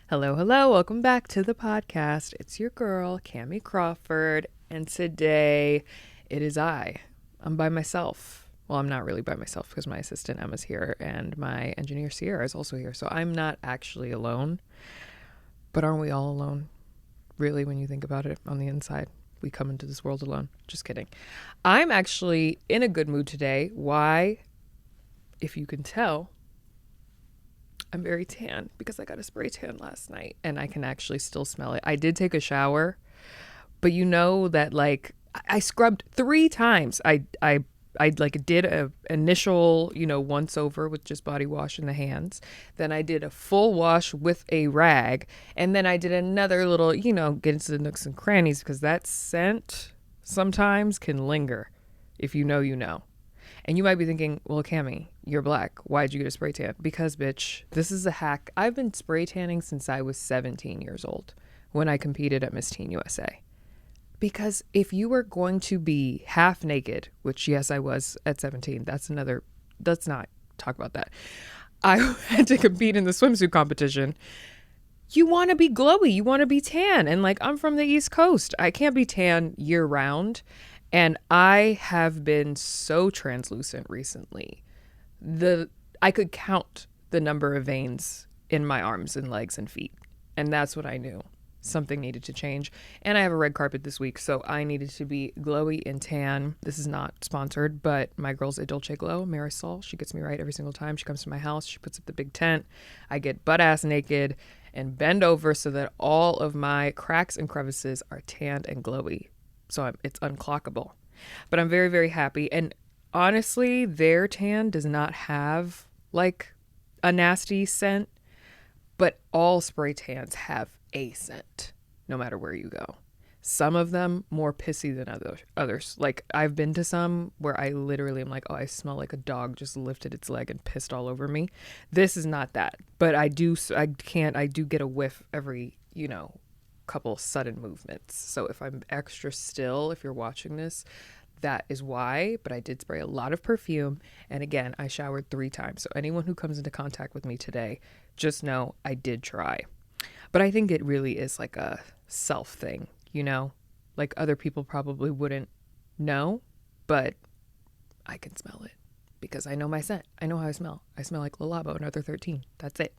Hello, hello. Welcome back to the podcast. It's your girl, Kamie Crawford. And today it is I. I'm by myself. Well, I'm not really by myself because my assistant Emma's here and my engineer Sierra is also here. So I'm not actually alone. But aren't we all alone? Really, when you think about it on the inside, we come into this world alone. Just kidding. I'm actually in a good mood today. Why? If you can tell, I'm very tan because I got a spray tan last night and I can actually still smell it. I did take a shower, but you know that like I scrubbed 3 times. I like did a initial, once over with just body wash in the hands. Then I did a full wash with a rag, and then I did another little, get into the nooks and crannies because that scent sometimes can linger. If you know, you know. And you might be thinking, well, Kamie, you're black. Why'd you get a spray tan? Because, bitch, this is a hack. I've been spray tanning since I was 17 years old when I competed at Miss Teen USA. Because if you were going to be half naked, which, yes, I was at 17, let's not talk about that. I had to compete in the swimsuit competition. You want to be glowy. You want to be tan. And like, I'm from the East Coast. I can't be tan year round. And I have been so translucent recently. I could count the number of veins in my arms and legs and feet. And that's what I knew. Something needed to change. And I have a red carpet this week, so I needed to be glowy and tan. This is not sponsored, but my girl's at Dolce Glow, Marisol, she gets me right every single time. She comes to my house. She puts up the big tent. I get butt ass naked and bend over so that all of my cracks and crevices are tanned and glowy. So it's unclockable. But I'm very, very happy. And honestly, their tan does not have like a nasty scent, but all spray tans have a scent, no matter where you go. Some of them more pissy than others. Like I've been to some where I literally am like, oh, I smell like a dog just lifted its leg and pissed all over me. This is not that. But I do get a whiff every, couple sudden movements. So if I'm extra still, if you're watching this, that is why. But I did spray a lot of perfume, and again, I showered 3 times. So anyone who comes into contact with me today, just know I did try. But I think it really is like a self thing, like other people probably wouldn't know, but I can smell it because I know my scent. I know how I smell. I smell like Lalabo and Other 13. That's it.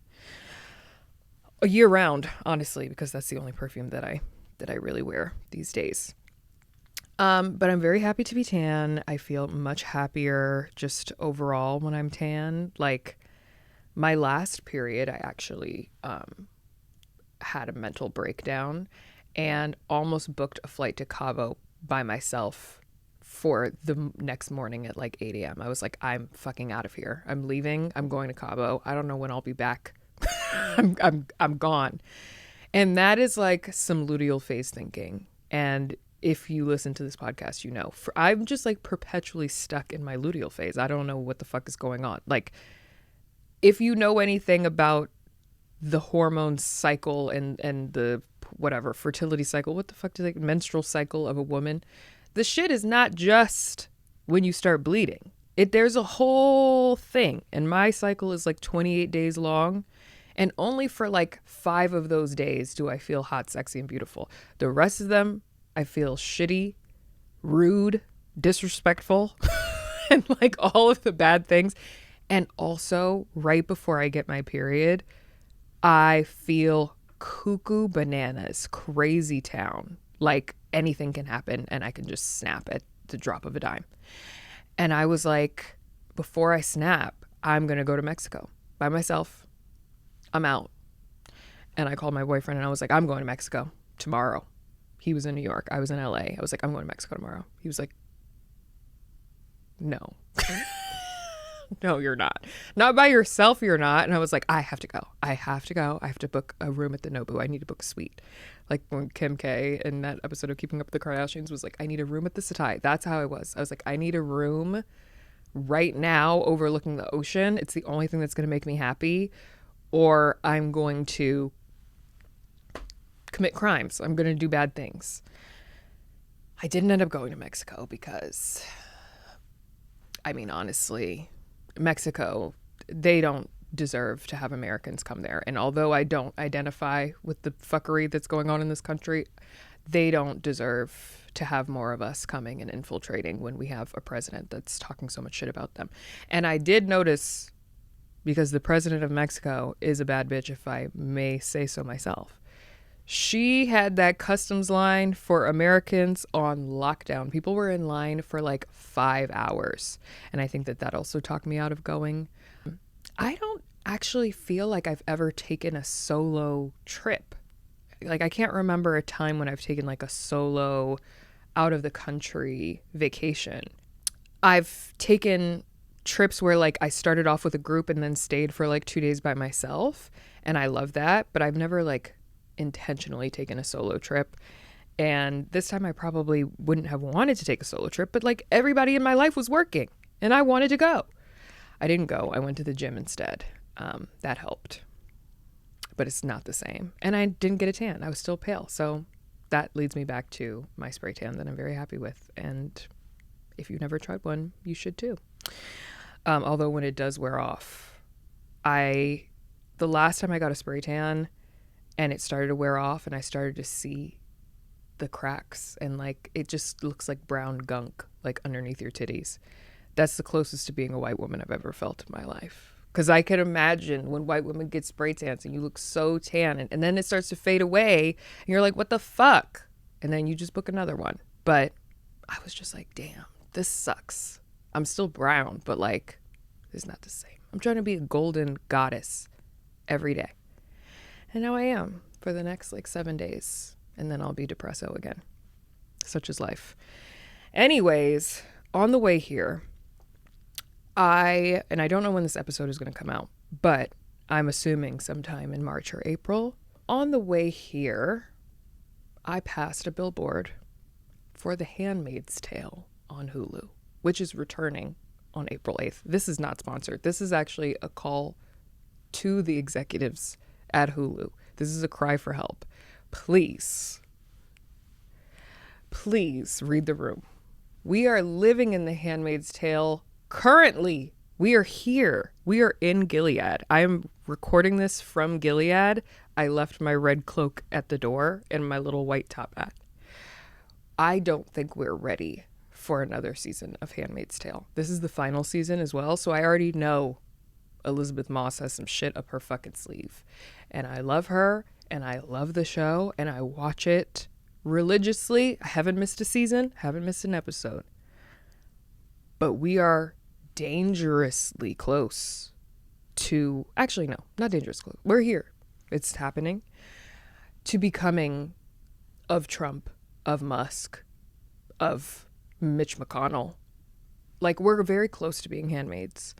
A year round, honestly, because that's the only perfume that I really wear these days. But I'm very happy to be tan. I feel much happier just overall when I'm tan. Like my last period, I actually had a mental breakdown and almost booked a flight to Cabo by myself for the next morning at like 8 a.m. I was like, I'm fucking out of here. I'm leaving. I'm going to Cabo. I don't know when I'll be back. I'm gone. And that is like some luteal phase thinking. And if you listen to this podcast, I'm just like perpetually stuck in my luteal phase. I don't know what the fuck is going on. Like if you know anything about the hormone cycle and the whatever fertility cycle, what the fuck do they menstrual cycle of a woman, the shit is not just when you start bleeding. There's a whole thing. And my cycle is like 28 days long. And only for like 5 of those days do I feel hot, sexy, and beautiful. The rest of them, I feel shitty, rude, disrespectful, and like all of the bad things. And also, right before I get my period, I feel cuckoo bananas, crazy town. Like anything can happen and I can just snap at the drop of a dime. And I was like, before I snap, I'm going to go to Mexico by myself. I'm out. And I called my boyfriend and I was like, I'm going to Mexico tomorrow. He was in New York. I was in LA. I was like, I'm going to Mexico tomorrow. He was like, no. No, you're not. Not by yourself, you're not. And I was like, I have to go. I have to book a room at the Nobu. I need to book a suite. Like when Kim K in that episode of Keeping Up with the Kardashians was like, I need a room at the Setai. That's how I was. I was like, I need a room right now overlooking the ocean. It's the only thing that's going to make me happy. Or I'm going to commit crimes. I'm going to do bad things. I didn't end up going to Mexico because, I mean, honestly, Mexico, they don't deserve to have Americans come there. And although I don't identify with the fuckery that's going on in this country, they don't deserve to have more of us coming and infiltrating when we have a president that's talking so much shit about them. And I did notice, because the president of Mexico is a bad bitch, if I may say so myself. She had that customs line for Americans on lockdown. People were in line for like 5 hours. And I think that also talked me out of going. I don't actually feel like I've ever taken a solo trip. Like, I can't remember a time when I've taken like a solo out of the country vacation. I've taken trips where like I started off with a group and then stayed for like 2 days by myself. And I love that. But I've never like intentionally taken a solo trip. And this time I probably wouldn't have wanted to take a solo trip, but like everybody in my life was working and I wanted to go. I didn't go. I went to the gym instead. That helped. But it's not the same. And I didn't get a tan. I was still pale. So that leads me back to my spray tan that I'm very happy with. And if you've never tried one, you should too. Although when it does wear off, the last time I got a spray tan and it started to wear off and I started to see the cracks and like it just looks like brown gunk like underneath your titties. That's the closest to being a white woman I've ever felt in my life. Because I can imagine when white women get spray tans and you look so tan and then it starts to fade away and you're like, what the fuck? And then you just book another one. But I was just like, damn, this sucks. I'm still brown, but like, it's not the same. I'm trying to be a golden goddess every day. And now I am for the next like 7 days. And then I'll be depresso again. Such is life. Anyways, on the way here, I don't know when this episode is going to come out, but I'm assuming sometime in March or April. On the way here, I passed a billboard for The Handmaid's Tale on Hulu, which is returning on April 8th. This is not sponsored. This is actually a call to the executives at Hulu. This is a cry for help. Please read the room. We are living in The Handmaid's Tale. Currently, we are here. We are in Gilead. I am recording this from Gilead. I left my red cloak at the door and my little white top hat. I don't think we're ready for another season of Handmaid's Tale. This is the final season as well, so I already know Elizabeth Moss has some shit up her fucking sleeve. And I love her, and I love the show, and I watch it religiously. I haven't missed a season, haven't missed an episode. But we are dangerously close to, actually no, not dangerous close. We're here. It's happening. To becoming of Trump, of Musk, of Mitch McConnell. Like, we're very close to being handmaids.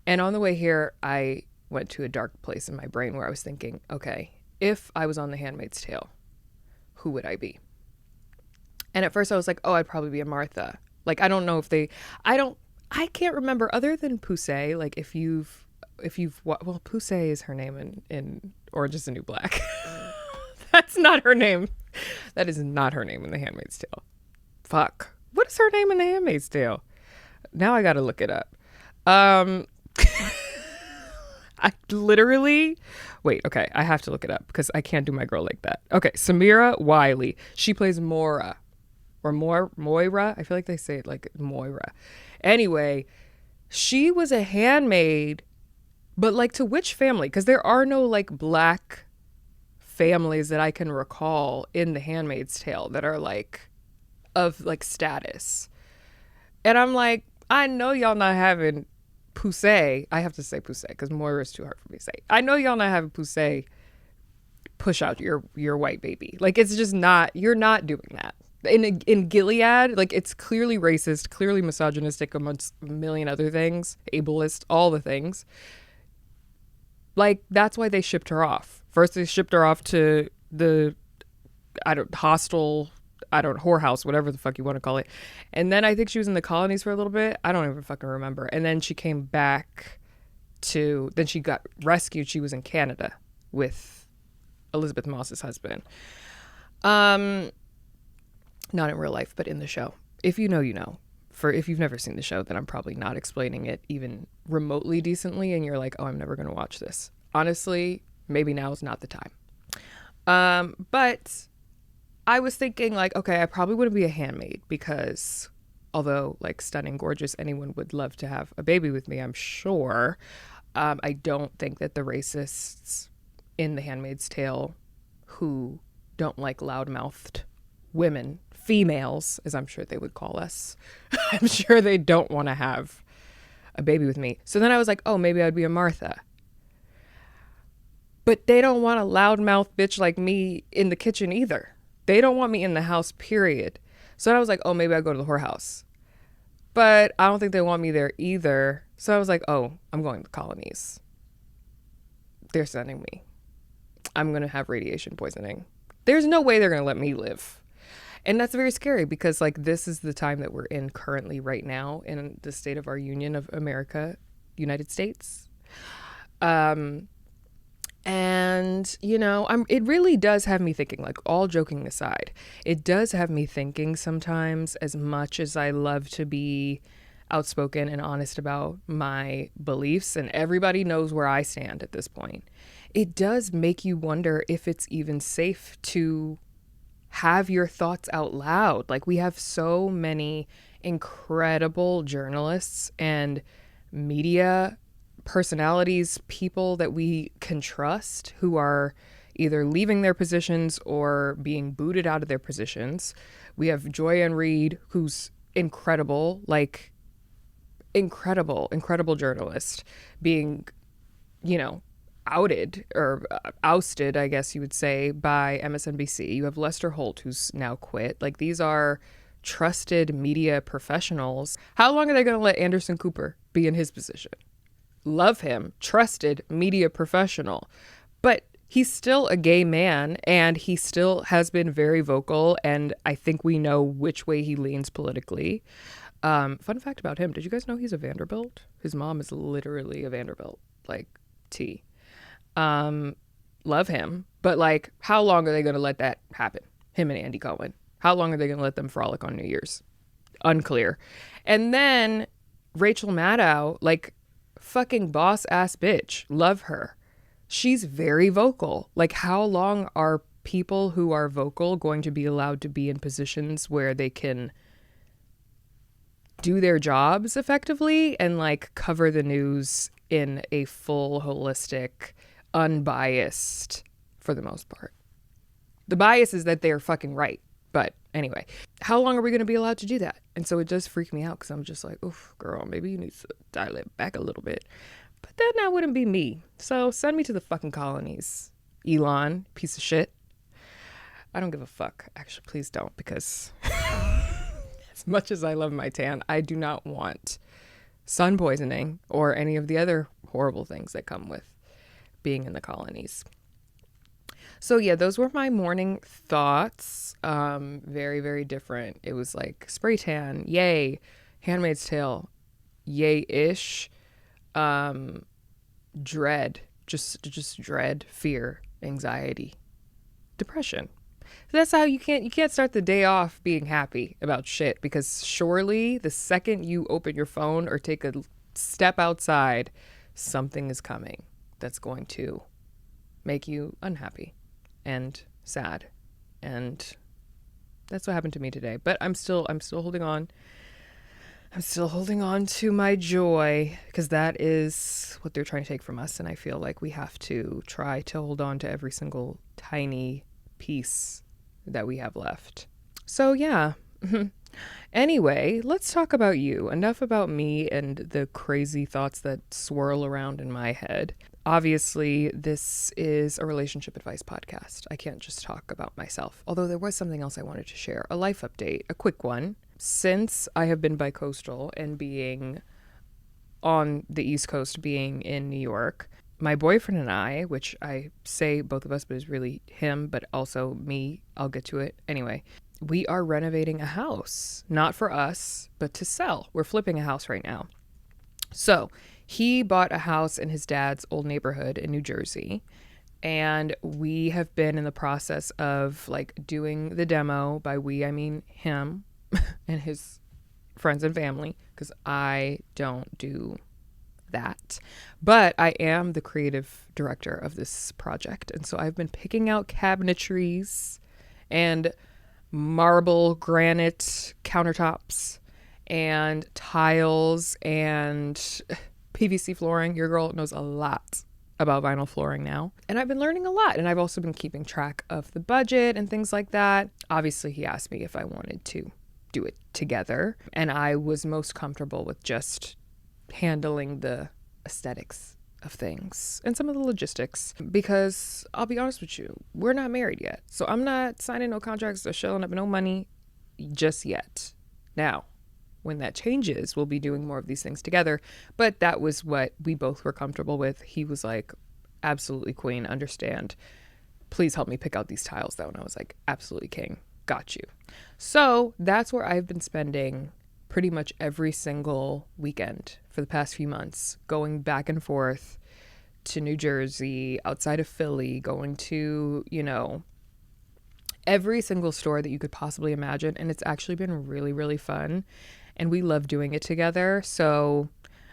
And on the way here, I went to a dark place in my brain where I was thinking, okay, if I was on The Handmaid's Tale, who would I be? And at first I was like, oh, I'd probably be a Martha. Like, I don't know if I can't remember other than Poussey. Like, well, Poussey is her name in Orange is the New Black. That's not her name. That is not her name in The Handmaid's Tale. Fuck. What is her name in The Handmaid's Tale? Now I gotta look it up. I literally, wait, okay, I have to look it up because I can't do my girl like that. Okay, Samira Wiley. She plays Moira. Or Moira. I feel like they say it like Moira. Anyway, she was a handmaid, but like to which family? Because there are no like black families that I can recall in The Handmaid's Tale that are like of like status. And I'm like, I know y'all not having Poussey. I have to say Poussey because Moira is too hard for me to say. I know y'all not having Poussey push out your white baby. Like, it's just not, you're not doing that. In Gilead, like, it's clearly racist, clearly misogynistic amongst a million other things, ableist, all the things. Like, that's why they shipped her off. First, they shipped her off to the, whorehouse, whatever the fuck you want to call it. And then I think she was in the colonies for a little bit. I don't even fucking remember. And then she came back then she got rescued. She was in Canada with Elizabeth Moss's husband. Not in real life, but in the show. If you know, you know. For if you've never seen the show, then I'm probably not explaining it even remotely decently, and you're like, oh, I'm never going to watch this. Honestly, maybe now is not the time. But I was thinking like, okay, I probably wouldn't be a handmaid because although like stunning, gorgeous, anyone would love to have a baby with me, I'm sure. I don't think that the racists in The Handmaid's Tale who don't like loudmouthed women, females, as I'm sure they would call us, I'm sure they don't want to have a baby with me. So then I was like, oh, maybe I'd be a Martha. But they don't want a loudmouth bitch like me in the kitchen either. They don't want me in the house, period. So then I was like, oh, maybe I'll go to the whorehouse. But I don't think they want me there either. So I was like, oh, I'm going to the colonies. They're sending me. I'm going to have radiation poisoning. There's no way they're going to let me live. And that's very scary because like this is the time that we're in currently right now in the state of our union of America, United States. And, you know, it really does have me thinking, like all joking aside, it does have me thinking sometimes, as much as I love to be outspoken and honest about my beliefs and everybody knows where I stand at this point. It does make you wonder if it's even safe to have your thoughts out loud. Like we have so many incredible journalists and media personalities, people that we can trust who are either leaving their positions or being booted out of their positions. We have Joy-Ann Reid, who's incredible, like incredible journalist, being, you know, outed or ousted, I guess you would say, by MSNBC. You have Lester Holt, who's now quit. Like these are trusted media professionals. How long are they going to let Anderson Cooper be in his position? Love him, trusted media professional, but he's still a gay man and he still has been very vocal, and I think we know which way he leans politically. Fun fact about him, did you guys know he's a Vanderbilt? His mom is literally a Vanderbilt, like T. Love him, but like how long are they going to let that happen? Him and Andy Cohen. How long are they going to let them frolic on New Year's? Unclear. And then Rachel Maddow, like fucking boss ass bitch. Love her. She's very vocal. Like how long are people who are vocal going to be allowed to be in positions where they can do their jobs effectively and like cover the news in a full, holistic, unbiased, for the most part? The bias is that they're fucking right. But anyway, how long are we going to be allowed to do that? And so it does freak me out because I'm just like, oof, girl, maybe you need to dial it back a little bit. But then that wouldn't be me. So send me to the fucking colonies, Elon, piece of shit. I don't give a fuck. Actually, please don't, because as much as I love my tan, I do not want sun poisoning or any of the other horrible things that come with being in the colonies. So yeah, those were my morning thoughts. Very, very different. It was like spray tan, yay. Handmaid's Tale, yay-ish. Dread, just dread, fear, anxiety, depression. So that's how you can't start the day off being happy about shit, because surely the second you open your phone or take a step outside, something is coming that's going to make you unhappy and sad. And that's what happened to me today. But I'm still holding on. I'm still holding on to my joy, because that is what they're trying to take from us. And I feel like we have to try to hold on to every single tiny piece that we have left. So yeah. Anyway, let's talk about you. Enough about me and the crazy thoughts that swirl around in my head. Obviously, this is a relationship advice podcast. I can't just talk about myself. Although there was something else I wanted to share. A life update, a quick one. Since I have been bi-coastal and being on the East Coast, being in New York, my boyfriend and I, which I say both of us, but is really him, but also me, I'll get to it anyway. We are renovating a house, not for us, but to sell. We're flipping a house right now. So he bought a house in his dad's old neighborhood in New Jersey, and we have been in the process of like doing the demo. By we, I mean him and his friends and family, because I don't do that. But I am the creative director of this project. And so I've been picking out cabinetries and marble granite countertops and tiles and PVC flooring. Your girl knows a lot about vinyl flooring now. And I've been learning a lot. And I've also been keeping track of the budget and things like that. Obviously, he asked me if I wanted to do it together. And I was most comfortable with just handling the aesthetics of things and some of the logistics, because I'll be honest with you, we're not married yet. So I'm not signing no contracts or shelling up no money just yet. Now, when that changes, we'll be doing more of these things together. But that was what we both were comfortable with. He was like, absolutely queen, understand. Please help me pick out these tiles though. And I was like, absolutely king, got you. So that's where I've been spending pretty much every single weekend for the past few months, going back and forth to New Jersey, outside of Philly, going to, every single store that you could possibly imagine. And it's actually been really, really fun. And we love doing it together. So,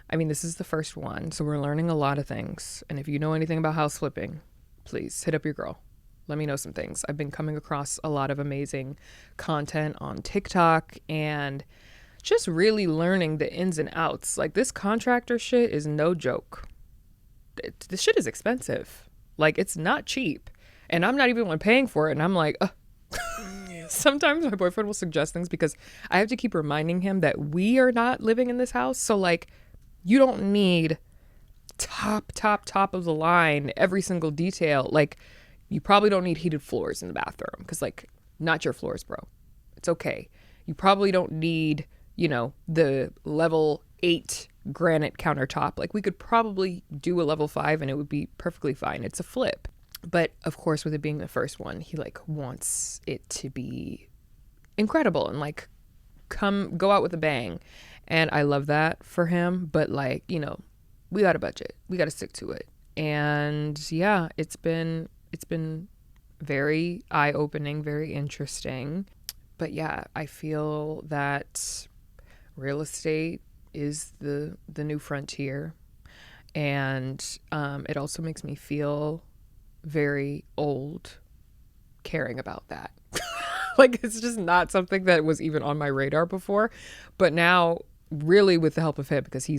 this is the first one. So we're learning a lot of things. And if you know anything about house flipping, please hit up your girl. Let me know some things. I've been coming across a lot of amazing content on TikTok and just really learning the ins and outs. Like, this contractor shit is no joke. This shit is expensive. Like, it's not cheap. And I'm not even one paying for it. And I'm like, sometimes my boyfriend will suggest things because I have to keep reminding him that we are not living in this house. So, like, you don't need top of the line, every single detail. Like, you probably don't need heated floors in the bathroom because, like, not your floors, bro. It's okay. You probably don't need, the level 8 granite countertop. Like, we could probably do a level 5 and it would be perfectly fine. It's a flip. But of course, with it being the first one, he wants it to be incredible and go out with a bang. And I love that for him. But we got a budget. We got to stick to it. And yeah, it's been very eye-opening, very interesting. But yeah, I feel that real estate is the new frontier. And it also makes me feel very old caring about that. It's just not something that was even on my radar before. But now, really with the help of him, because he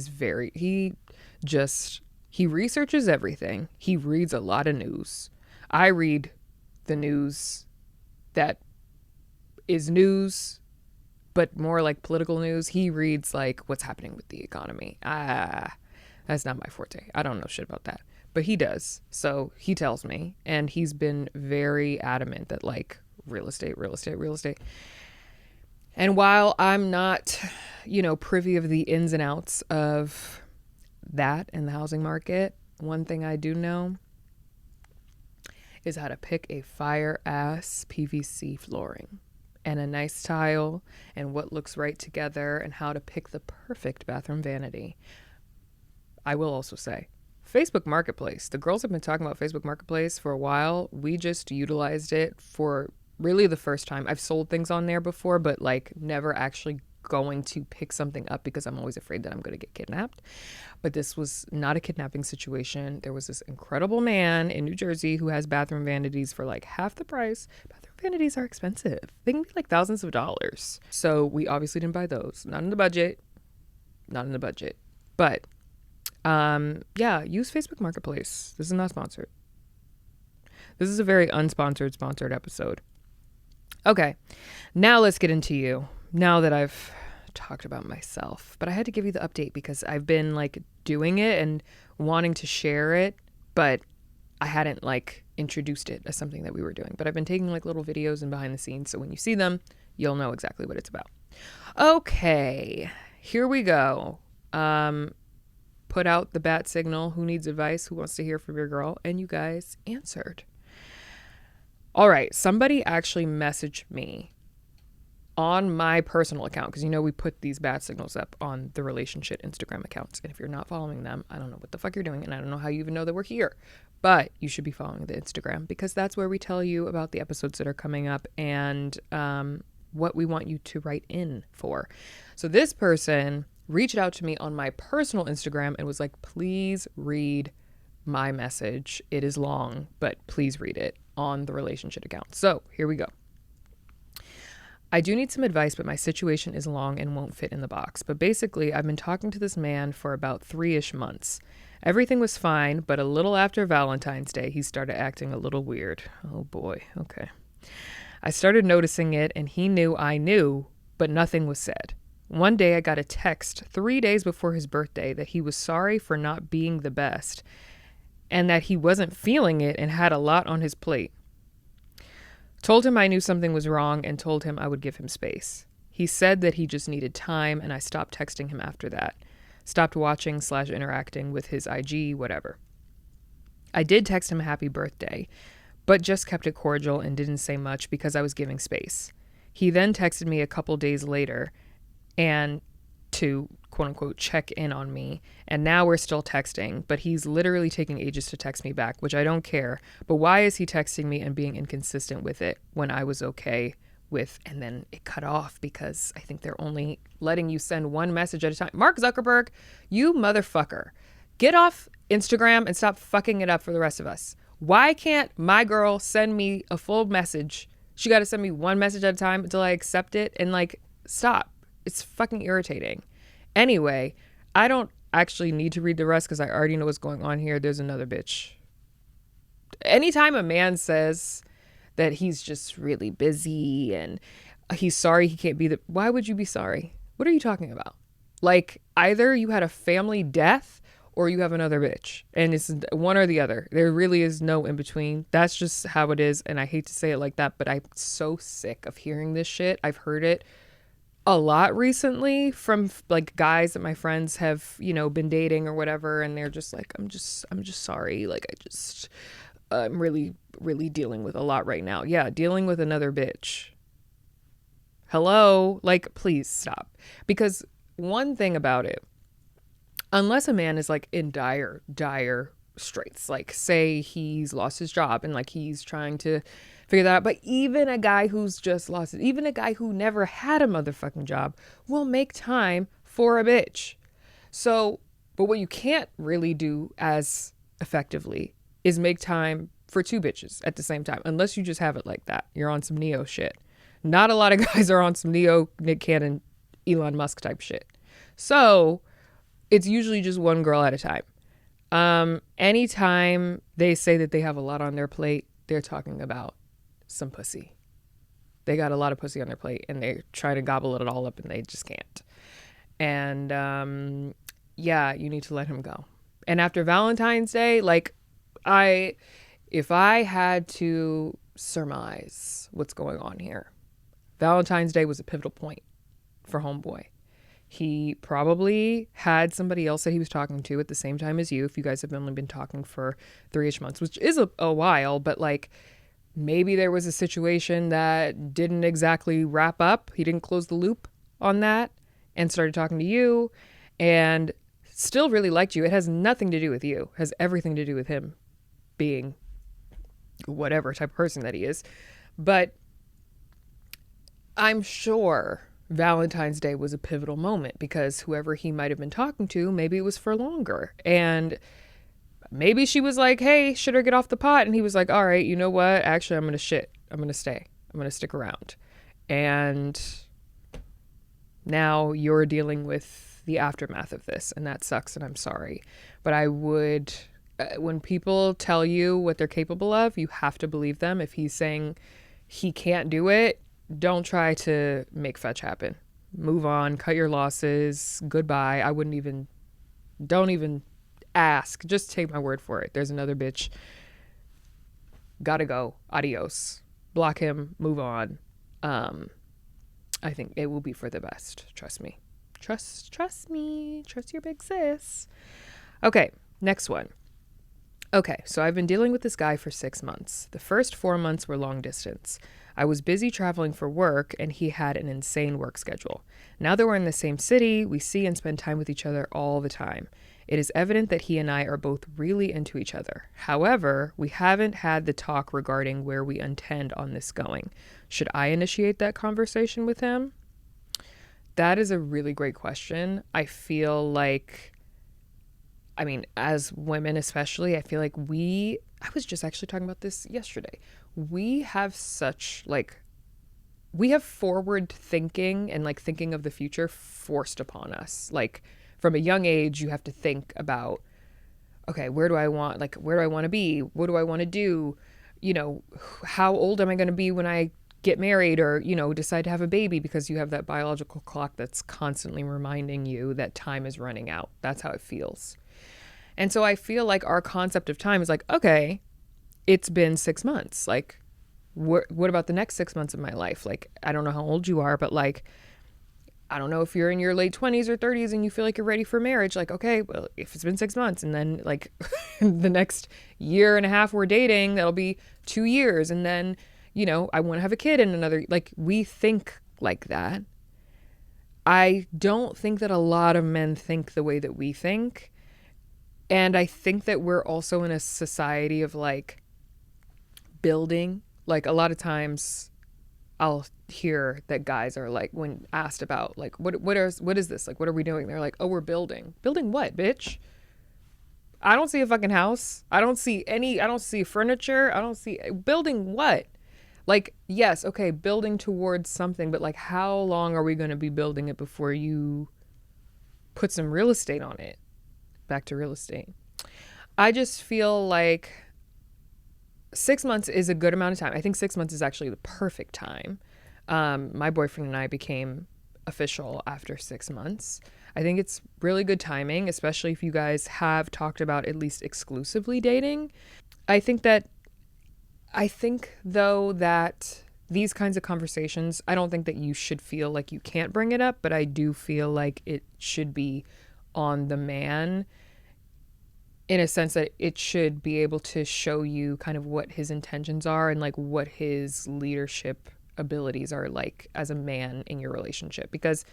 researches everything. He reads a lot of news. I read the news that is news, but more like political news. He reads what's happening with the economy. That's not my forte. I don't know shit about that. But he does. So he tells me, and he's been very adamant that real estate. And while I'm not, privy of the ins and outs of that and the housing market, one thing I do know is how to pick a fire ass PVC flooring and a nice tile and what looks right together and how to pick the perfect bathroom vanity. I will also say, Facebook Marketplace. The girls have been talking about Facebook Marketplace for a while. We just utilized it for really the first time. I've sold things on there before, but never actually going to pick something up because I'm always afraid that I'm going to get kidnapped. But this was not a kidnapping situation. There was this incredible man in New Jersey who has bathroom vanities for half the price. Bathroom vanities are expensive. They can be thousands of dollars. So we obviously didn't buy those. Not in the budget. But yeah, use Facebook Marketplace. This is not sponsored. This is a very sponsored episode. Okay, now let's get into you. Now that I've talked about myself, but I had to give you the update because I've been doing it and wanting to share it, but I hadn't introduced it as something that we were doing. But I've been taking little videos and behind the scenes, so when you see them, you'll know exactly what it's about. Okay, here we go. Put out the bat signal. Who needs advice? Who wants to hear from your girl? And you guys answered. All right. Somebody actually messaged me on my personal account because, we put these bat signals up on the Relationsh Instagram accounts. And if you're not following them, I don't know what the fuck you're doing. And I don't know how you even know that we're here. But you should be following the Instagram because that's where we tell you about the episodes that are coming up. And what we want you to write in for. So this person reached out to me on my personal Instagram and was like, please read my message. It is long, but please read it on the Relationship account. So here we go. I do need some advice, but my situation is long and won't fit in the box. But basically, I've been talking to this man for about 3-ish months. Everything was fine, but a little after Valentine's Day, he started acting a little weird. Oh boy, okay. I started noticing it, and he knew I knew, but nothing was said. One day I got a text 3 days before his birthday that he was sorry for not being the best and that he wasn't feeling it and had a lot on his plate. Told him I knew something was wrong and told him I would give him space. He said that he just needed time, and I stopped texting him after that. Stopped watching/interacting with his IG, whatever. I did text him a happy birthday, but just kept it cordial and didn't say much because I was giving space. He then texted me a couple days later and to quote unquote check in on me, and now we're still texting, but he's literally taking ages to text me back, which I don't care. But why is he texting me and being inconsistent with it when I was okay with, and then it cut off because I think they're only letting you send one message at a time. Mark Zuckerberg, you motherfucker, get off Instagram and stop fucking it up for the rest of us. Why can't my girl send me a full message? She got to send me one message at a time until I accept it, and like, stop. It's fucking irritating. Anyway, I don't actually need to read the rest because I already know what's going on here. There's another bitch. Anytime a man says that he's just really busy and he's sorry he can't be the... Why would you be sorry? What are you talking about? Like, either you had a family death or you have another bitch. And it's one or the other. There really is no in between. That's just how it is. And I hate to say it like that, but I'm so sick of hearing this shit. I've heard it a lot recently from like guys that my friends have, you know, been dating or whatever, and they're just like, I'm just sorry, like I'm really dealing with a lot right now. Yeah, dealing with another bitch. Hello, like, please stop. Because one thing about it, unless a man is like in dire straits, like say he's lost his job and like he's trying to figure that out. But even a guy who's just lost it, even a guy who never had a motherfucking job will make time for a bitch. So, but what you can't really do as effectively is make time for two bitches at the same time, unless you just have it like that. You're on some Neo shit. Not a lot of guys are on some Neo, Nick Cannon, Elon Musk type shit. So it's usually just one girl at a time. Anytime they say that they have a lot on their plate, they're talking about some pussy. They got a lot of pussy on their plate and they try to gobble it all up and they just can't. And yeah, you need to let him go. And after Valentine's Day, like if I had to surmise what's going on here, Valentine's Day was a pivotal point for homeboy. He probably had somebody else that he was talking to at the same time as you, if you guys have only been talking for 3-ish months, which is a while, but like maybe there was a situation that didn't exactly wrap up. He didn't close the loop on that and started talking to you and still really liked you. It has nothing to do with you. It has everything to do with him being whatever type of person that he is. But I'm sure Valentine's Day was a pivotal moment because whoever he might have been talking to, maybe it was for longer. And maybe she was like, hey, should I get off the pot? And he was like, all right, you know what? Actually, I'm going to shit. I'm going to stay. I'm going to stick around. And now you're dealing with the aftermath of this. And that sucks. And I'm sorry. But I would, when people tell you what they're capable of, you have to believe them. If he's saying he can't do it, don't try to make fetch happen. Move on, cut your losses, goodbye. Don't even ask. Just take my word for it. There's another bitch. Gotta go. Adios. Block him, move on. I think it will be for the best. Trust me. Trust me. Trust your big sis. Okay, next one. Okay, so I've been dealing with this guy for 6 months. The first 4 months were long distance. I was busy traveling for work and he had an insane work schedule. Now that we're in the same city, we see and spend time with each other all the time. It is evident that he and I are both really into each other. However, we haven't had the talk regarding where we intend on this going. Should I initiate that conversation with him? That is a really great question. I feel like, I mean, as women especially, I feel like I was just actually talking about this yesterday. We have such we have forward thinking and like thinking of the future forced upon us. Like from a young age, you have to think about, okay, where do I want to be? What do I want to do? You know, how old am I going to be when I get married or, you know, decide to have a baby, because you have that biological clock that's constantly reminding you that time is running out. That's how it feels. And so I feel like our concept of time is like, okay, it's been 6 months. Like, what about the next 6 months of my life? Like, I don't know how old you are, but like, I don't know if you're in your late 20s or 30s and you feel like you're ready for marriage. Like, okay, well, if it's been 6 months and then like the next year and a half we're dating, that'll be 2 years. And then, you know, I want to have a kid in another, like we think like that. I don't think that a lot of men think the way that we think. And I think that we're also in a society of like building. Like a lot of times I'll hear that guys are like, when asked about like, what is this? Like, what are we doing? They're like, oh, we're building. Building what, bitch? I don't see a fucking house. I don't see furniture. I don't see building what? Like, yes, okay, building towards something, but like how long are we going to be building it before you put some real estate on it? Back to real estate. I just feel like 6 months is a good amount of time. I think 6 months is actually the perfect time. My boyfriend and I became official after 6 months. I think it's really good timing, especially if you guys have talked about at least exclusively dating. I think though that these kinds of conversations, I don't think that you should feel like you can't bring it up, but I do feel like it should be on the man, in a sense that it should be able to show you kind of what his intentions are and like what his leadership abilities are like as a man in your relationship. Because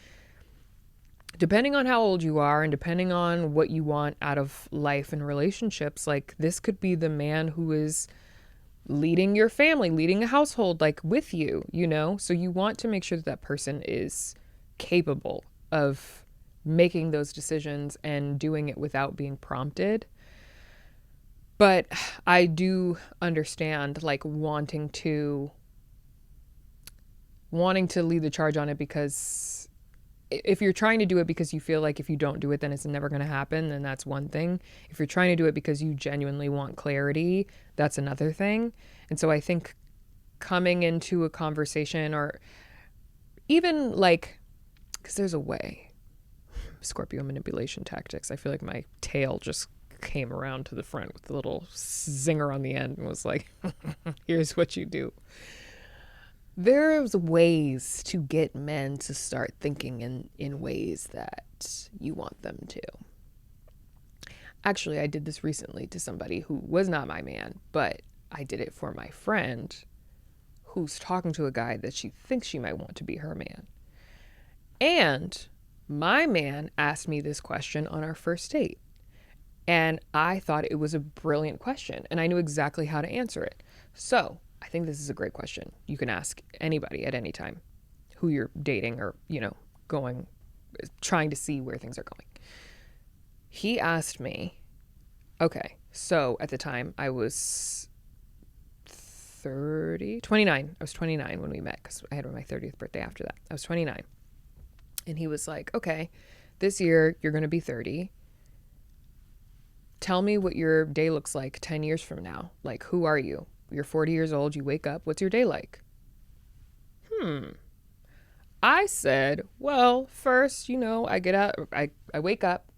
depending on how old you are and depending on what you want out of life and relationships, like this could be the man who is leading your family, leading a household, like with you, you know? So you want to make sure that that person is capable of making those decisions and doing it without being prompted. But I do understand like wanting to lead the charge on it, because if you're trying to do it because you feel like if you don't do it, then it's never going to happen, then that's one thing. If you're trying to do it because you genuinely want clarity, that's another thing. And so I think coming into a conversation, or even like, because there's a way, Scorpio manipulation tactics, I feel like my tail just came around to the front with a little zinger on the end and was like, here's what you do. There's ways to get men to start thinking in ways that you want them to. Actually, I did this recently to somebody who was not my man, but I did it for my friend who's talking to a guy that she thinks she might want to be her man. And my man asked me this question on our first date. And I thought it was a brilliant question, and I knew exactly how to answer it. So I think this is a great question. You can ask anybody at any time who you're dating or, you know, trying to see where things are going. He asked me, okay, so at the time I was 29. I was 29 when we met, because I had my 30th birthday after that. I was 29. And he was like, okay, this year you're going to be 30. Tell me what your day looks like 10 years from now. Like, who are you? You're 40 years old. You wake up. What's your day like? I said, well, first, you know, I get up, I wake up,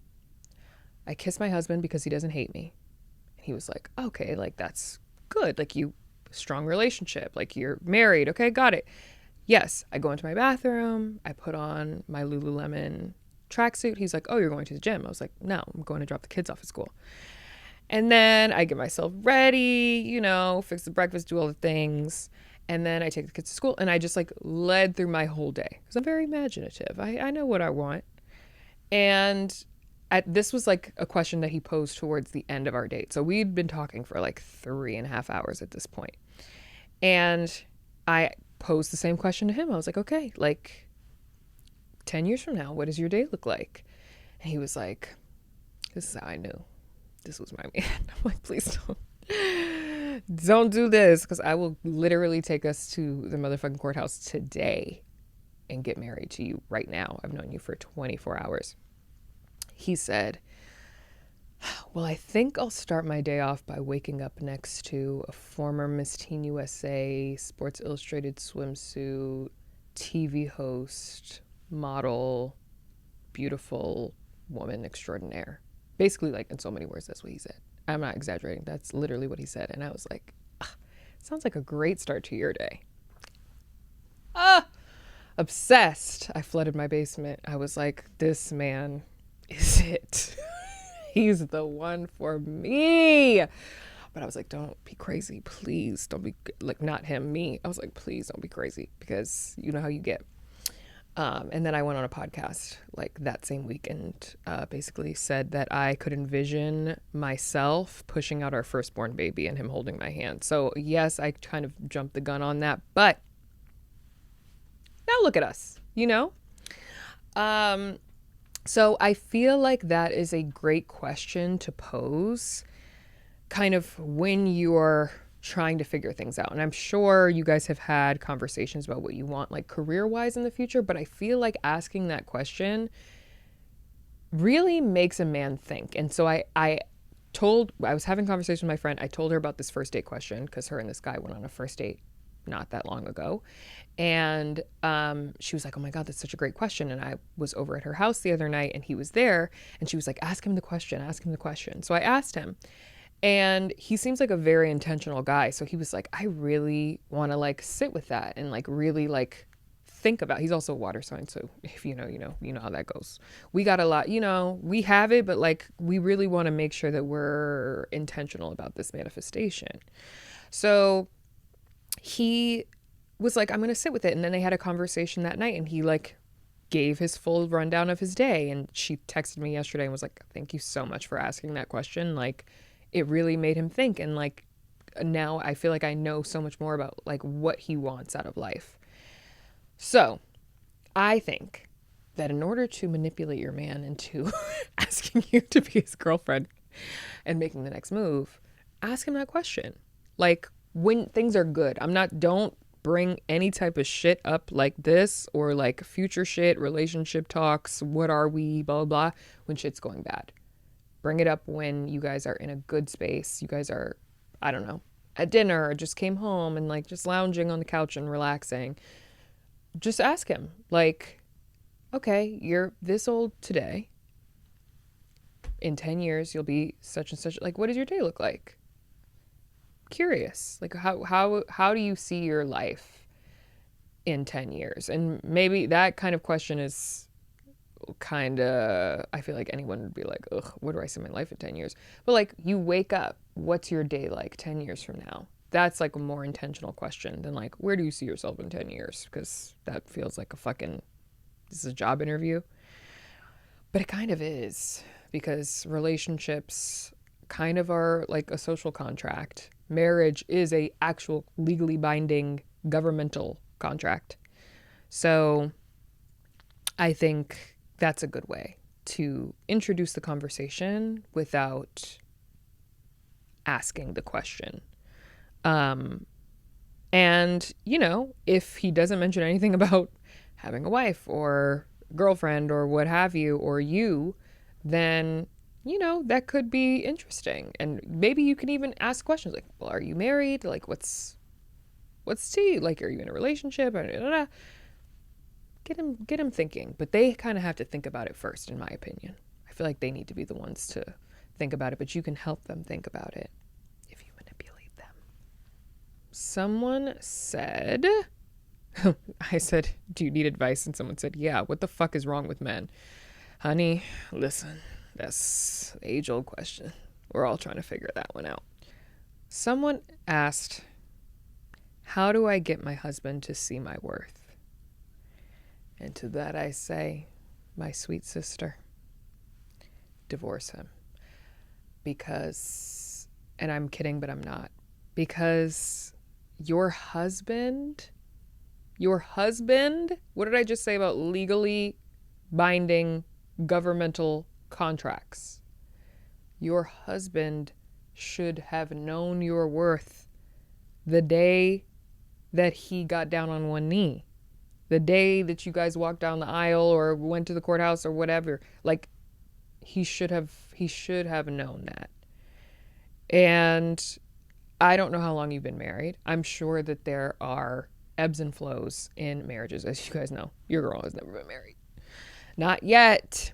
I kiss my husband because he doesn't hate me. And he was like, okay, like that's good. Like strong relationship. Like you're married. Okay, got it. Yes, I go into my bathroom. I put on my Lululemon tracksuit. He's like, oh, you're going to the gym. I was like, no, I'm going to drop the kids off at school. And then I get myself ready, you know, fix the breakfast, do all the things. And then I take the kids to school, and I just like led through my whole day because I'm very imaginative. I know what I want. And this was like a question that he posed towards the end of our date. So we'd been talking for like 3.5 hours at this point. And I posed the same question to him. I was like, okay, like 10 years from now, what does your day look like? And he was like, this is how I knew this was my man. I'm like, please don't do this, because I will literally take us to the motherfucking courthouse today and get married to you right now. I've known you for 24 hours. He said, well, I think I'll start my day off by waking up next to a former Miss Teen USA, Sports Illustrated swimsuit, TV host, model, beautiful woman extraordinaire. Basically, like, in so many words, that's what he said. I'm not exaggerating. That's literally what he said. And I was like, sounds like a great start to your day. Obsessed. I flooded my basement. I was like, this man is it. He's the one for me. But I was like, don't be crazy. Please don't be, like, not him, me. I was like, please don't be crazy, because you know how you get. And then I went on a podcast like that same week and basically said that I could envision myself pushing out our firstborn baby and him holding my hand. So yes, I kind of jumped the gun on that, but now look at us, you know? So I feel like that is a great question to pose kind of when you're trying to figure things out. And I'm sure you guys have had conversations about what you want, like, career-wise in the future, but I feel like asking that question really makes a man think. And so I was having a conversation with my friend. I told her about this first date question because her and this guy went on a first date not that long ago. And she was like, oh my God, that's such a great question. And I was over at her house the other night and he was there and she was like, ask him the question. So I asked him. And he seems like a very intentional guy. So he was like, I really want to, like, sit with that and, like, really, like, think about. He's also a water sign. So if you know how that goes. We got a lot, we have it, but, like, we really want to make sure that we're intentional about this manifestation. So he was like, I'm going to sit with it. And then they had a conversation that night and he, like, gave his full rundown of his day. And she texted me yesterday and was like, thank you so much for asking that question. Like, it really made him think. And, like, now I feel like I know so much more about, like, what he wants out of life. So I think that in order to manipulate your man into asking you to be his girlfriend and making the next move, ask him that question. Like, when things are good. Don't bring any type of shit up like this or, like, future shit, relationship talks, what are we, blah, blah, blah, when shit's going bad. Bring it up when you guys are in a good space. You guys are, I don't know, at dinner or just came home and, like, just lounging on the couch and relaxing. Just ask him, like, okay, you're this old today. In 10 years, you'll be such and such. Like, what does your day look like? Curious. Like, how do you see your life in 10 years? And maybe that kind of question is I feel like anyone would be like, ugh, what do I see my life in 10 years? But, like, you wake up, what's your day like 10 years from now? That's, like, a more intentional question than, like, where do you see yourself in 10 years? Because that feels like this is a job interview. But it kind of is, because relationships kind of are like a social contract. Marriage is a actual legally binding governmental contract. So I think that's a good way to introduce the conversation without asking the question. And, if he doesn't mention anything about having a wife or girlfriend or what have you, or you, then, that could be interesting. And maybe you can even ask questions like, well, are you married? Like, what's tea? Like, are you in a relationship? Get him thinking. But they kind of have to think about it first, in my opinion. I feel like they need to be the ones to think about it, but you can help them think about it if you manipulate them. Someone said, I said, do you need advice? And someone said, yeah, what the fuck is wrong with men? Honey, listen, that's the age-old question. We're all trying to figure that one out. Someone asked, how do I get my husband to see my worth? And to that I say, my sweet sister, divorce him. Because, and I'm kidding, but I'm not. Because your husband, what did I just say about legally binding governmental contracts? Your husband should have known your worth the day that he got down on one knee, the day that you guys walked down the aisle or went to the courthouse or whatever. Like, he should have known that. And I don't know how long you've been married. I'm sure that there are ebbs and flows in marriages. As you guys know, your girl has never been married. Not yet.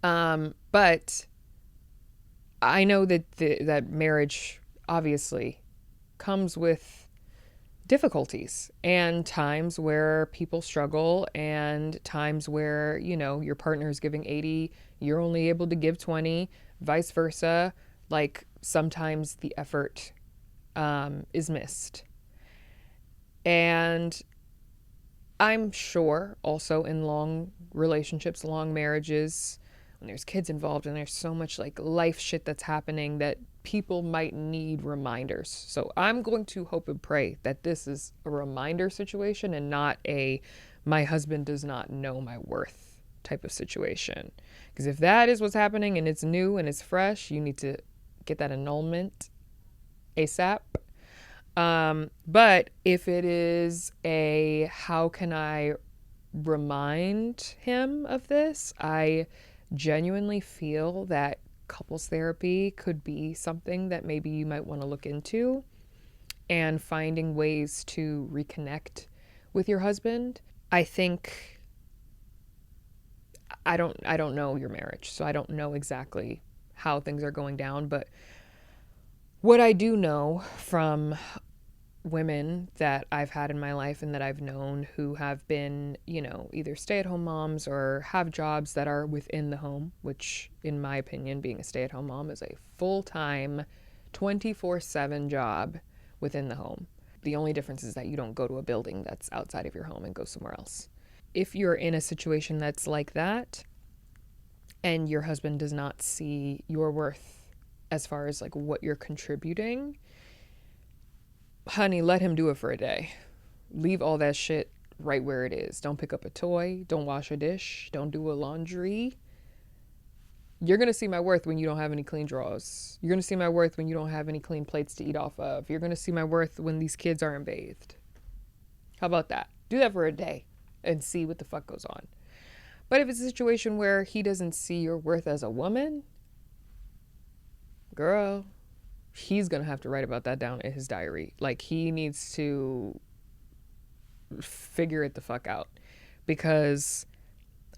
But I know that that marriage obviously comes with difficulties and times where people struggle and times where, you know, your partner is giving 80, you're only able to give 20, vice versa. Like, sometimes the effort is missed. And I'm sure also in long relationships, long marriages, when there's kids involved and there's so much like life shit that's happening, that people might need reminders. So I'm going to hope and pray that this is a reminder situation and not a my husband does not know my worth type of situation. Because if that is what's happening and it's new and it's fresh, you need to get that annulment ASAP. But if it is a how can I remind him of this, I genuinely feel that couples therapy could be something that maybe you might want to look into, and finding ways to reconnect with your husband. I think I don't know your marriage, so I don't know exactly how things are going down, but what I do know from women that I've had in my life and that I've known who have been, you know, either stay-at-home moms or have jobs that are within the home, which in my opinion, being a stay-at-home mom is a full-time 24/7 job within the home. The only difference is that you don't go to a building that's outside of your home and go somewhere else. If you're in a situation that's like that and your husband does not see your worth as far as like what you're contributing, honey, let him do it for a day. Leave all that shit right where it is. Don't pick up a toy. Don't wash a dish. Don't do a laundry. You're going to see my worth when you don't have any clean drawers. You're going to see my worth when you don't have any clean plates to eat off of. You're going to see my worth when these kids aren't bathed. How about that? Do that for a day and see what the fuck goes on. But if it's a situation where he doesn't see your worth as a woman, girl, he's going to have to write about that down in his diary. Like, he needs to figure it the fuck out, because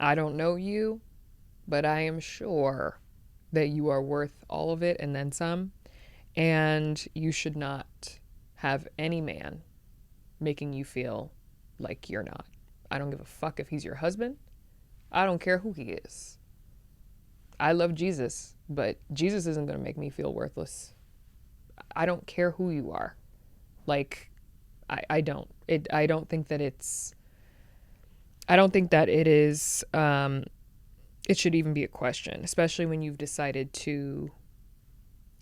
I don't know you, but I am sure that you are worth all of it and then some, and you should not have any man making you feel like you're not. I don't give a fuck if he's your husband. I don't care who he is. I love Jesus, but Jesus isn't going to make me feel worthless. I don't care who you are. Like, I don't think that it is, it should even be a question, especially when you've decided to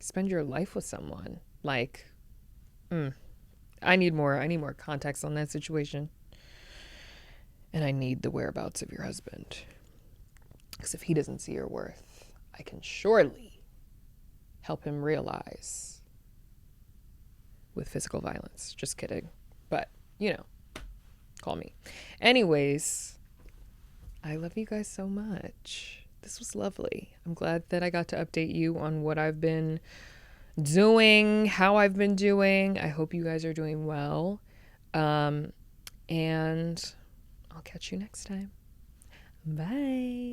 spend your life with someone. Like, I need more context on that situation. And I need the whereabouts of your husband. Because if he doesn't see your worth, I can surely help him realize with physical violence. Just kidding. But, you know, call me. Anyways, I love you guys so much. This was lovely. I'm glad that I got to update you on what I've been doing, how I've been doing. I hope you guys are doing well. And I'll catch you next time. Bye.